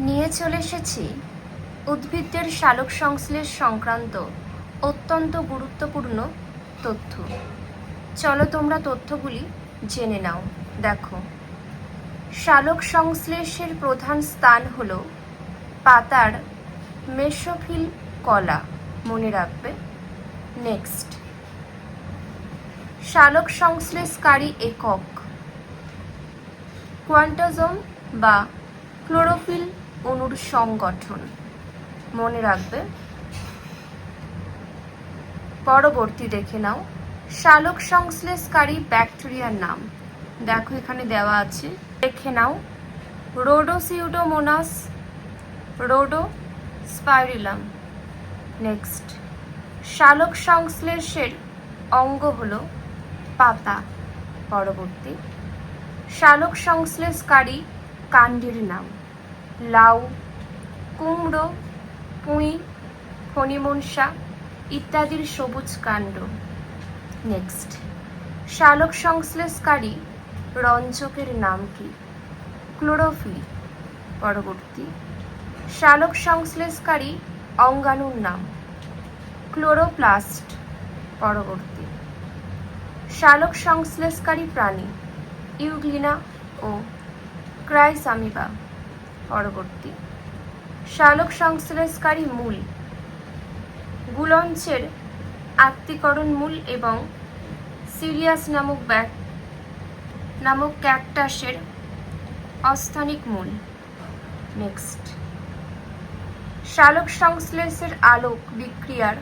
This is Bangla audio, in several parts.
নিয়ে চলে এসেছি উদ্ভিদদের সালোক সংশ্লেষ সংক্রান্ত অত্যন্ত গুরুত্বপূর্ণ তথ্য। চলো তোমরা তথ্যগুলি জেনে নাও। দেখো, সালোক সংশ্লেষের প্রধান স্থান হল পাতার মেসোফিল কলা, মনে রাখবে। নেক্সট, সালোক সংশ্লেষকারী একক কোয়ান্টাজম বা ক্লোরোফিল অণুর সংগঠন, মনে রাখবে। পরবর্তী দেখে নাও, সালোক সংশ্লেষকারী ব্যাকটেরিয়ার নাম। দেখো এখানে দেওয়া আছে, দেখে নাও। রোডোসিউডোমোনাস, রোডোস্পাইরিলাম। নেক্সট, সালোক সংশ্লেষের অঙ্গ হলো পাতা। পরবর্তী, সালোক সংশ্লেষকারী কাণ্ডের নাম লাউ, কুমড়ো, পুঁই, ফণিমনসা ইত্যাদির সবুজ কাণ্ড। নেক্সট, সালোক সংশ্লেষকারী রঞ্জকের নাম কি? ক্লোরোফিল। পরবর্তী, সালোক সংশ্লেষকারী অঙ্গাণুর নাম ক্লোরোপ্লাস্ট। পরবর্তী, সালোক সংশ্লেষকারী প্রাণী ইউগ্লিনা ও ক্রাইসামিবা। পরবর্তী, সালোক সংশ্লেষকারী মূল গুলঞ্চের আত্তীকরণ মূল এবং সিরিয়াস নামক ক্যাকটাসের অস্থানিক মূল। নেক্সট, সালোক সংশ্লেষের আলোক বিক্রিয়ার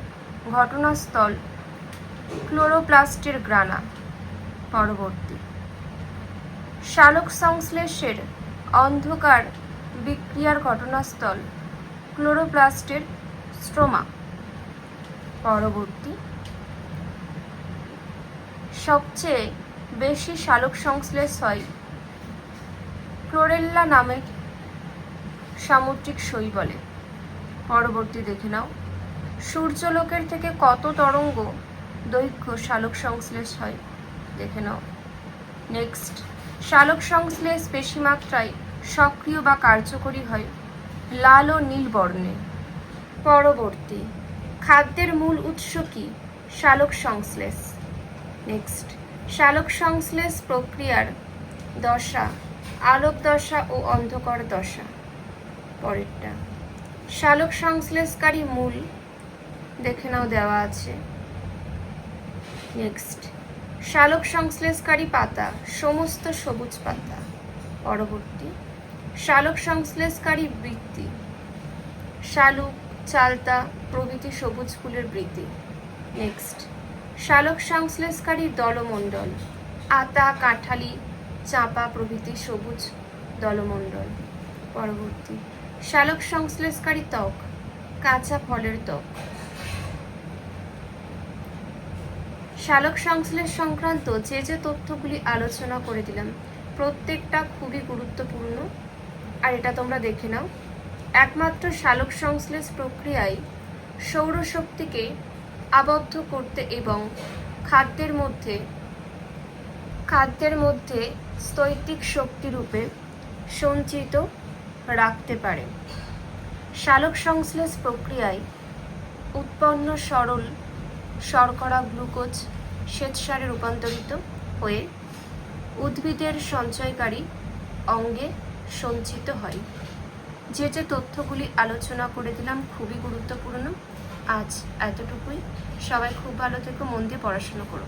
ঘটনাস্থল ক্লোরোপ্লাস্টের গ্রানা। পরবর্তী, সালোক সংশ্লেষের অন্ধকার বিক্রিয়ার ঘটনাস্থল ক্লোরোপ্লাস্টের স্ট্রোমা। পরবর্তী, সবচেয়ে বেশি সালোক সংশ্লেষ হয় ক্লোরেল্লা নামে সামুদ্রিক শৈবালে। পরবর্তী দেখে নাও, সূর্যালোকের থেকে কত তরঙ্গ দৈর্ঘ্য সালোক সংশ্লেষ হয়? দেখে নাও। নেক্সট, সালোক সংশ্লেষ বেশি মাত্রায় সক্রিয় বা কার্যকরী হয় লাল ও নীল বর্ণে। পরবর্তী, খাদ্যের মূল উৎস কি? সালোক সংশ্লেষ। নেক্সট, সালোক সংশ্লেষ প্রক্রিয়ার দশা আলোক দশা ও অন্ধকার দশা। পরেরটা, সালোক সংশ্লেষকারী মূল দেখে নাও, দেওয়া আছে। নেক্সট, সালোক সংশ্লেষকারী পাতা সমস্ত সবুজ পাতা। পরবর্তী, সালোক সংশ্লেষকারী বৃত্তি শালুক, চালতা প্রভৃতি সবুজ ফুলের বৃত্তি। নেক্সট, সালোক সংশ্লেষকারী দলমণ্ডল আতা, কাঁঠালি, চাঁপা প্রভৃতি সবুজ দলমণ্ডল। পরবর্তী, সালোক সংশ্লেষকারী ত্বক কাঁচা ফলের ত্বক। সালোক সংশ্লেষ সংক্রান্ত যে তথ্যগুলি আলোচনা করে দিলাম প্রত্যেকটা খুবই গুরুত্বপূর্ণ, আর এটা তোমরা দেখে নাও। একমাত্র সালোক সংশ্লেষ প্রক্রিয়ায় সৌরশক্তিকে আবদ্ধ করতে এবং খাদ্যের মধ্যে স্থৈতিক শক্তি রূপে সঞ্চিত রাখতে পারে। সালোক সংশ্লেষ প্রক্রিয়ায় উৎপন্ন সরল শর্করা গ্লুকোজ শ্বেতসারে রূপান্তরিত হয়ে উদ্ভিদের সঞ্চয়কারী অঙ্গে সঞ্চিত হয়। যে তথ্যগুলি আলোচনা করে দিলাম খুবই গুরুত্বপূর্ণ। আজ এতটুকুই। সবাই খুব ভালো থেকো, মন দিয়ে পড়াশোনা করো।